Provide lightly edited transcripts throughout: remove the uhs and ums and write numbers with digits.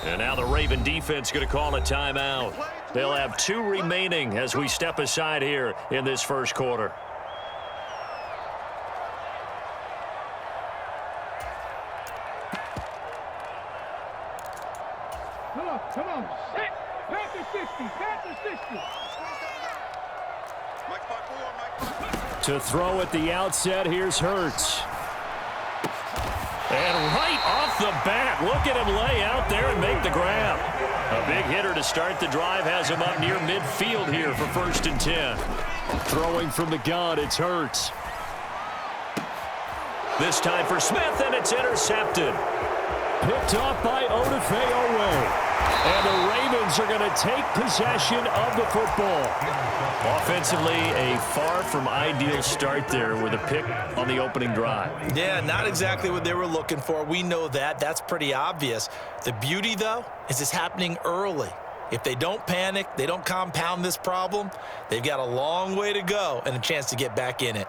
And now the Raven defense going to call a timeout. They'll have 2 remaining as we step aside here in this first quarter. Come on. Back to 60. Back to 60. To throw at the outset, here's Hurts. And right off the bat, look at him lay out there and make the grab. A big hitter to start the drive has him up near midfield here for 1st and 10. Throwing from the gun, it's Hurts. This time for Smith, and it's intercepted. Picked off by Odafe-Oweh. And the Ravens are going to take possession of the football. Offensively, a far from ideal start there with a pick on the opening drive. Yeah, not exactly what they were looking for. We know that. That's pretty obvious. The beauty, though, is it's happening early. If they don't panic, they don't compound this problem, they've got a long way to go and a chance to get back in it.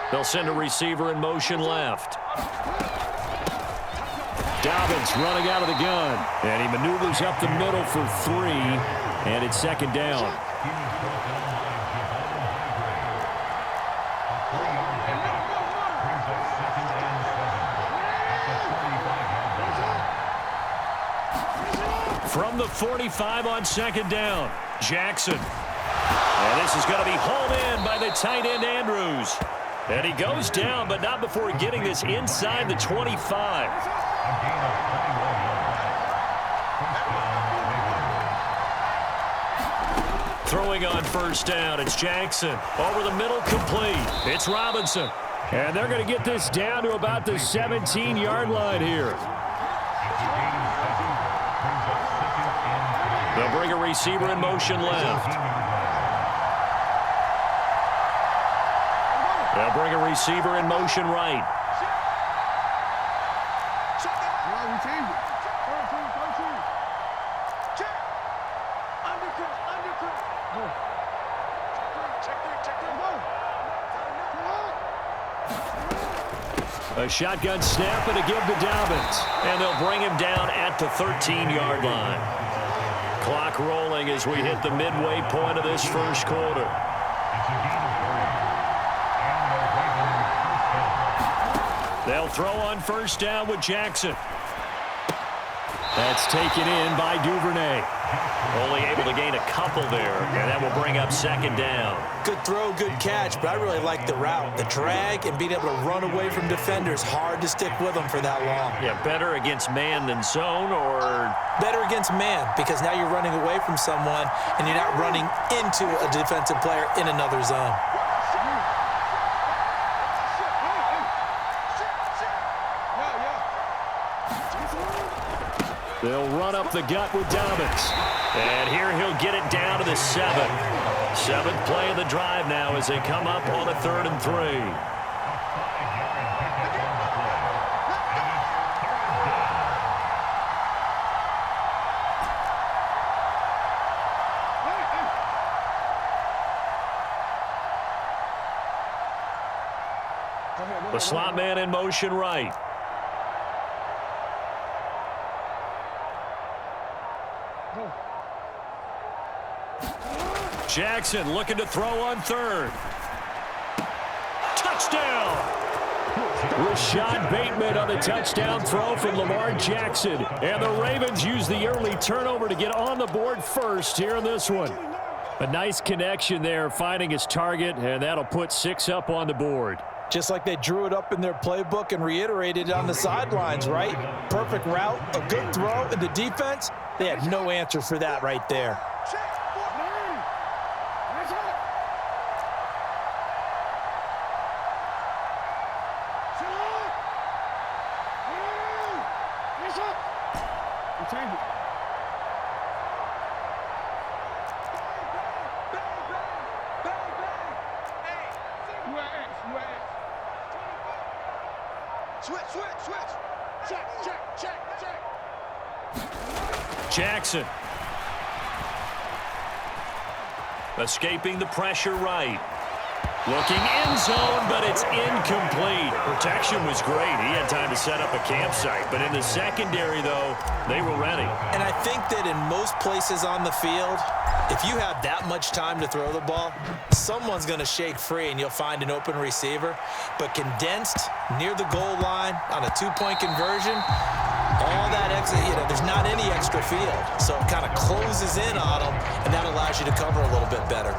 They'll send a receiver in motion left. Dobbins running out of the gun. And he maneuvers up the middle for 3. And it's 2nd down. From the 45 on 2nd down, Jackson. And this is going to be hauled in by the tight end Andrews. And he goes down, but not before getting this inside the 25. Throwing on 1st down, it's Jackson. Over the middle, complete. It's Robinson. And they're going to get this down to about the 17-yard line here. They'll bring a receiver in motion left. They'll bring a receiver in motion right. A shotgun snap and a give to Dobbins. And they'll bring him down at the 13-yard line. Clock rolling as we hit the midway point of this first quarter. They'll throw on 1st down with Jackson. That's taken in by Duvernay. Only able to gain a couple there, and that will bring up 2nd down. Good throw, good catch, but I really like the route. The drag and being able to run away from defenders, hard to stick with them for that long. Yeah, better against man than zone, or? Better against man, because now you're running away from someone, and you're not running into a defensive player in another zone. They'll run up the gut with Dobbins. And here he'll get it down to the 7. 7th play of the drive now as they come up on a 3rd and 3. The slot man in motion right. Jackson looking to throw on 3rd. Touchdown! Rashad Bateman on the touchdown throw from Lamar Jackson. And the Ravens use the early turnover to get on the board first here in this one. A nice connection there, finding his target, and that'll put 6 up on the board. Just like they drew it up in their playbook and reiterated it on the sidelines, right? Perfect route, a good throw, and the defense, they had no answer for that right there. Jackson. Escaping the pressure right. Looking end zone, but it's incomplete. Protection was great. He had time to set up a campsite. But in the secondary, though, they were ready. And I think that in most places on the field, if you have that much time to throw the ball, someone's going to shake free and you'll find an open receiver. But condensed near the goal line on a two-point conversion, all that extra, there's not any extra field. So it kind of closes in on them, and that allows you to cover a little bit better.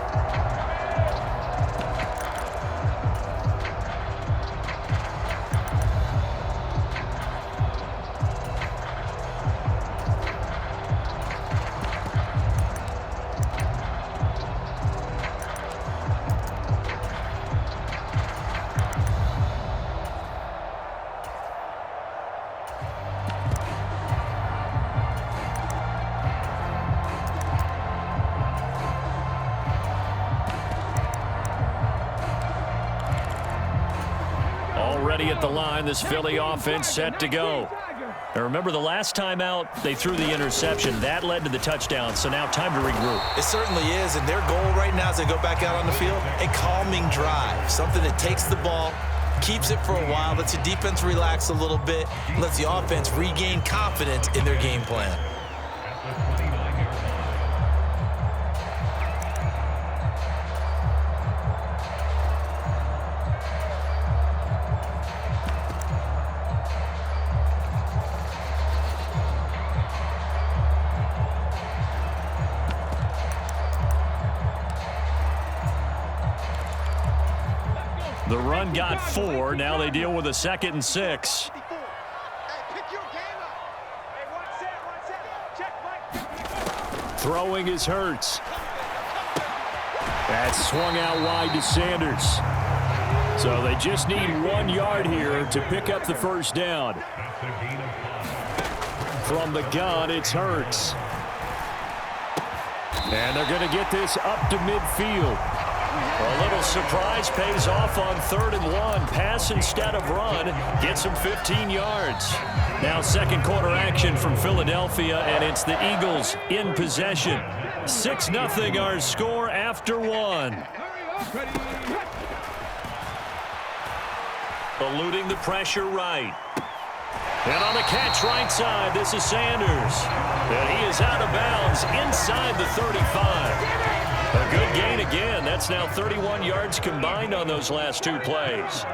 Already at the line, this Philly offense set to go. Now remember, the last time out, they threw the interception. That led to the touchdown, so now time to regroup. It certainly is, and their goal right now as they go back out on the field, a calming drive, something that takes the ball, keeps it for a while, lets the defense relax a little bit, lets the offense regain confidence in their game plan. The run got 4. Now they deal with a 2nd and 6. Throwing is Hurts. That swung out wide to Sanders. So they just need 1 yard here to pick up the first down. From the gun, it's Hurts. And they're going to get this up to midfield. A little surprise pays off on 3rd and 1. Pass instead of run. Gets him 15 yards. Now second quarter action from Philadelphia, and it's the Eagles in possession. 6-0 our score after 1. Eluding the pressure right. And on the catch right side, this is Sanders. And he is out of bounds inside the 35. A good gain again. That's now 31 yards combined on those last 2 plays.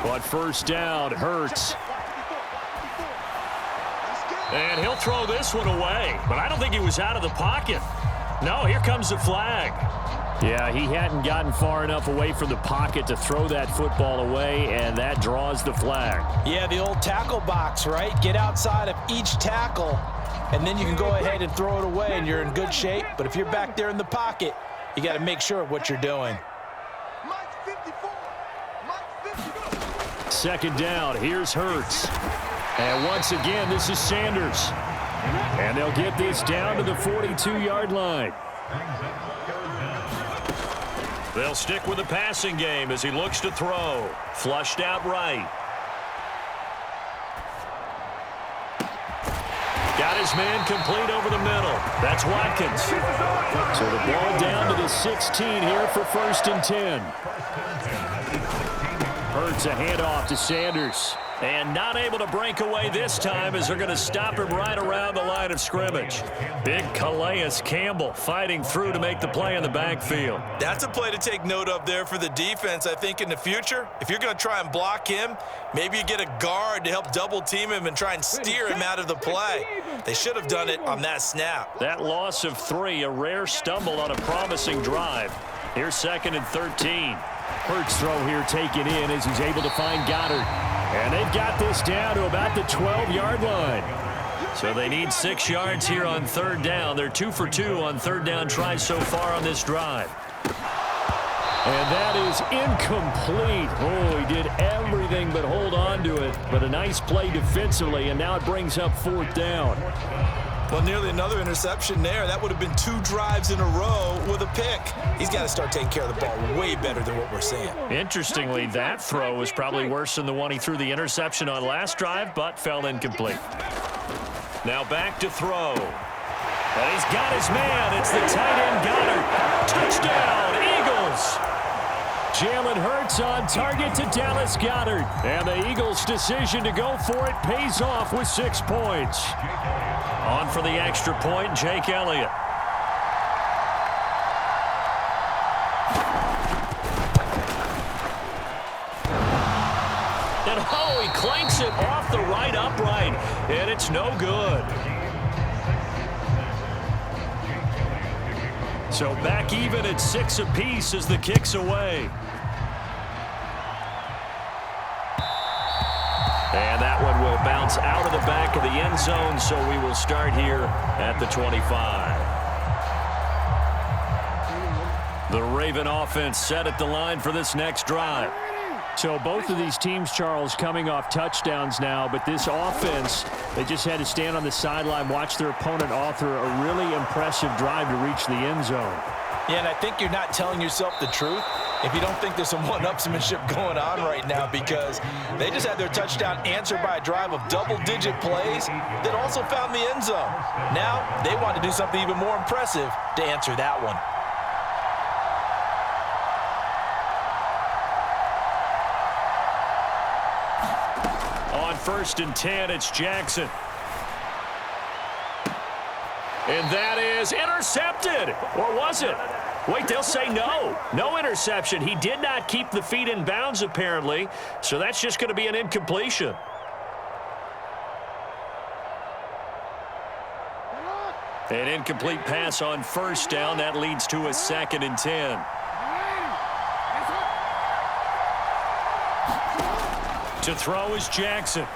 But first down, Hurts. And he'll throw this one away. But I don't think he was out of the pocket. No, here comes the flag. Yeah, he hadn't gotten far enough away from the pocket to throw that football away, and that draws the flag. Yeah, the old tackle box, right? Get outside of each tackle, and then you can go ahead and throw it away, and you're in good shape. But if you're back there in the pocket, you got to make sure of what you're doing. 2nd down, here's Hurts. And once again, this is Sanders. And they'll get this down to the 42-yard line. They'll stick with the passing game as he looks to throw. Flushed out right. Got his man complete over the middle. That's Watkins. So the ball down to the 16 here for 1st and 10. Hurts a handoff to Sanders. And not able to break away this time as they're going to stop him right around the line of scrimmage. Big Calais Campbell fighting through to make the play in the backfield. That's a play to take note of there for the defense, I think, in the future. If you're going to try and block him, maybe you get a guard to help double team him and try and steer him out of the play. They should have done it on that snap. That loss of 3, a rare stumble on a promising drive. Here's 2nd and 13. Hurts throw here taken in as he's able to find Goddard. And they've got this down to about the 12-yard line. So they need 6 yards here on 3rd down. They're 2 for 2 on 3rd down tries so far on this drive. And that is incomplete. Oh, he did everything but hold on to it. But a nice play defensively, and now it brings up 4th down. Well, nearly another interception there. That would have been 2 drives in a row with a pick. He's got to start taking care of the ball way better than what we're seeing. Interestingly, that throw was probably worse than the one he threw the interception on last drive, but fell incomplete. Now back to throw. And he's got his man. It's the tight end Goddard. Touchdown, Eagles. Jalen Hurts on target to Dallas Goedert. And the Eagles' decision to go for it pays off with 6 points. On for the extra point, Jake Elliott. And oh, he clanks it off the right upright. And it's no good. So back even at 6 apiece as the kick's away. And that one will bounce out of the back of the end zone, so we will start here at the 25. The Raven offense set at the line for this next drive. So both of these teams, Charles, coming off touchdowns now, but this offense, they just had to stand on the sideline, watch their opponent author a really impressive drive to reach the end zone. Yeah, and I think you're not telling yourself the truth if you don't think there's some one-upsmanship going on right now, because they just had their touchdown answered by a drive of double-digit plays that also found the end zone. Now they want to do something even more impressive to answer that one. On 1st and 10, it's Jackson. And that is intercepted. Or was it? Wait, they'll say no. No interception. He did not keep the feet in bounds, apparently. So that's just going to be an incompletion. An incomplete pass on 1st down. That leads to a 2nd and 10. To throw is Jackson.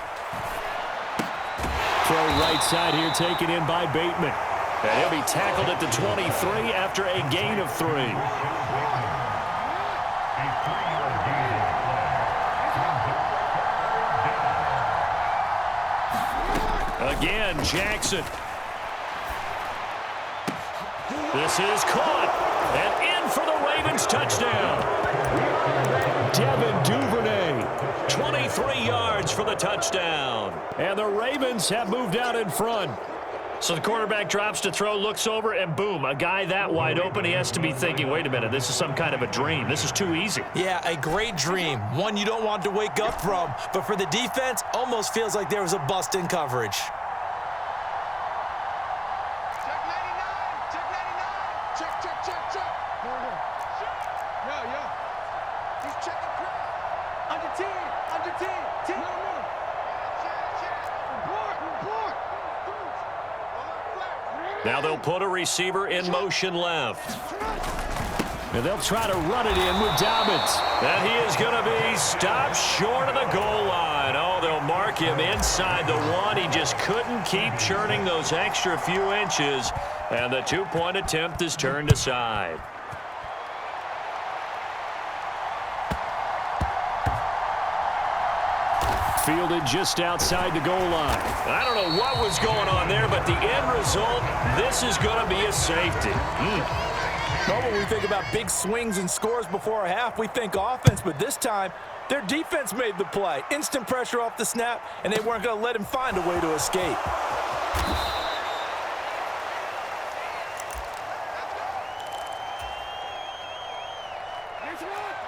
Throw right side here, taken in by Bateman. And he'll be tackled at the 23 after a gain of 3. Again, Jackson. This is caught. And in for the Ravens touchdown. Devin Duvernay, 23 yards for the touchdown. And the Ravens have moved out in front. So the quarterback drops to throw, looks over, and boom, a guy that wide open, he has to be thinking, wait a minute, this is some kind of a dream. This is too easy. Yeah, a great dream. One you don't want to wake up from. But for the defense, almost feels like there was a bust in coverage. Check 99. Check 99. Check, check, check, check. Yo. He's checking crowd. Under 10. Under 10. 10. No. Check. Report. Now they'll put a receiver in motion left. And they'll try to run it in with Dobbins. And he is going to be stopped short of the goal line. Oh, they'll mark him inside the 1. He just couldn't keep churning those extra few inches. And the 2-point attempt is turned aside. Fielded just outside the goal line. I don't know what was going on there, but the end result, this is going to be a safety. Well, when we think about big swings and scores before a half, we think offense, but this time, their defense made the play. Instant pressure off the snap, and they weren't going to let him find a way to escape.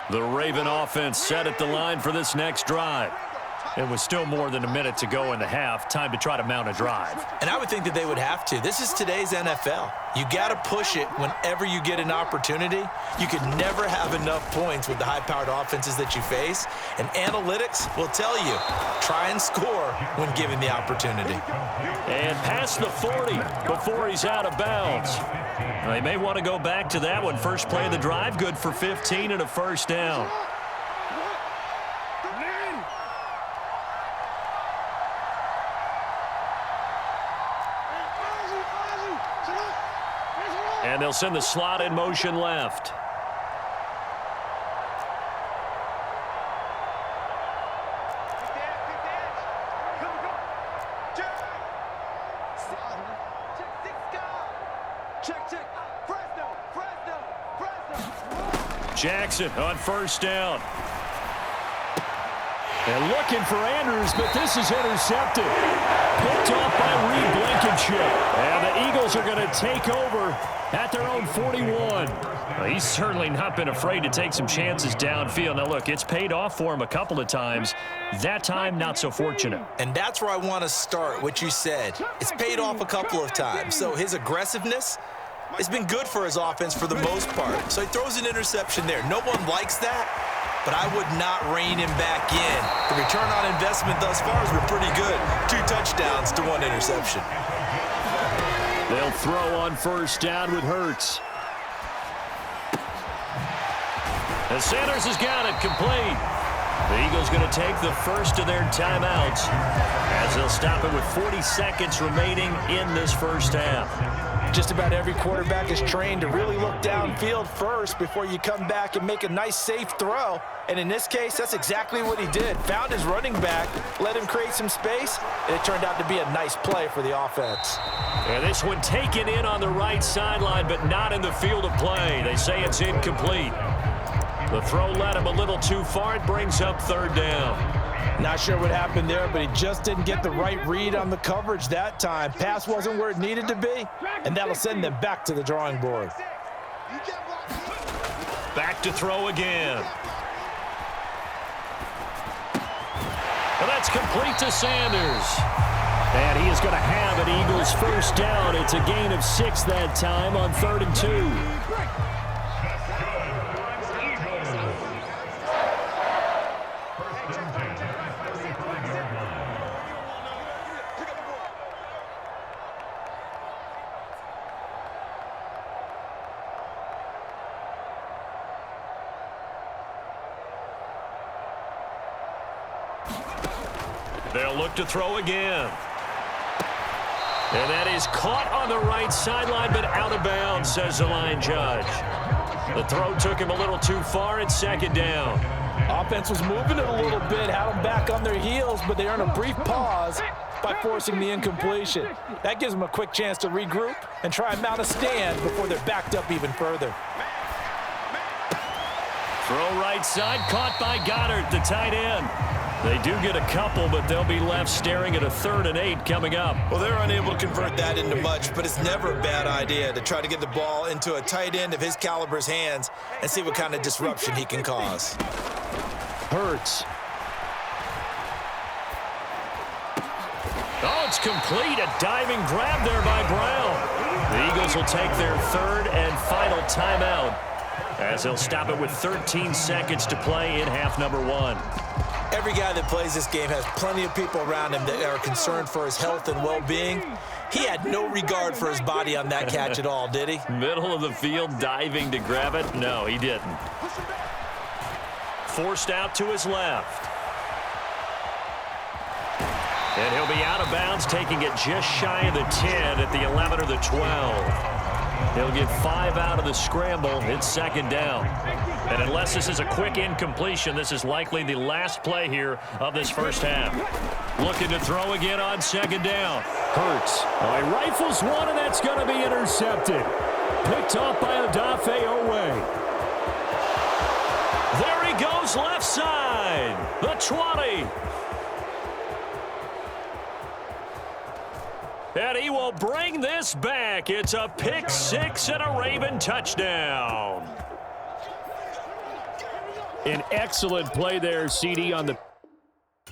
The Raven offense set at the line for this next drive. It was still more than a minute to go in the half. Time to try to mount a drive. And I would think that they would have to. This is today's NFL. You got to push it whenever you get an opportunity. You could never have enough points with the high-powered offenses that you face. And analytics will tell you, try and score when given the opportunity. And past the 40 before he's out of bounds. They may want to go back to that one. First play of the drive, good for 15 and a 1st down. And they'll send the slot in motion left. Check, check. Fresno, Fresno, Fresno. Jackson on first down. And looking for Andrews, but this is intercepted. Picked off by Reed Blankenship. And the Eagles are going to take over at their own 41. Well, he's certainly not been afraid to take some chances downfield. Now, look, it's paid off for him a couple of times. That time, not so fortunate. And that's where I want to start, what you said. It's paid off a couple of times. So his aggressiveness has been good for his offense for the most part. So he throws an interception there. No one likes that, but I would not rein him back in. The return on investment thus far has been pretty good. 2 touchdowns to 1 interception. They'll throw on first down with Hurts. And Sanders has got it complete. The Eagles going to take the first of their timeouts as they'll stop it with 40 seconds remaining in this first half. Just about every quarterback is trained to really look downfield first before you come back and make a nice, safe throw. And in this case, that's exactly what he did. Found his running back, let him create some space, and it turned out to be a nice play for the offense. And this one taken in on the right sideline, but not in the field of play. They say it's incomplete. The throw led him a little too far. It brings up third down. Not sure what happened there, but he just didn't get the right read on the coverage that time. Pass wasn't where it needed to be, and that'll send them back to the drawing board. Back to throw again. And that's complete to Sanders. And he is going to have an Eagles first down. It's a gain of 6 that time on 3rd and 2. They'll look to throw again. And that is caught on the right sideline, but out of bounds, says the line judge. The throw took him a little too far. It's 2nd down. Offense was moving it a little bit, had them back on their heels, but they earn a brief pause by forcing the incompletion. That gives them a quick chance to regroup and try and mount a stand before they're backed up even further. Throw right side, caught by Goddard, the tight end. They do get a couple, but they'll be left staring at a 3rd and 8 coming up. Well, they're unable to convert that into much, but it's never a bad idea to try to get the ball into a tight end of his caliber's hands and see what kind of disruption he can cause. Hurts. Oh, it's complete. A diving grab there by Brown. The Eagles will take their 3rd and final timeout as they'll stop it with 13 seconds to play in half number 1. Every guy that plays this game has plenty of people around him that are concerned for his health and well-being. He had no regard for his body on that catch at all, did he? Middle of the field, diving to grab it? No, he didn't. Forced out to his left. And he'll be out of bounds, taking it just shy of the 10 at the 11 or the 12. He'll get 5 out of the scramble. It's 2nd down. And unless this is a quick incompletion, this is likely the last play here of this first half. Looking to throw again on 2nd down. Hurts. Oh, he rifles one, and that's going to be intercepted. Picked off by Odafe Owe. There he goes, left side. The 20. And he will bring this back. It's a pick 6 and a Raven touchdown. An excellent play there, CD, on the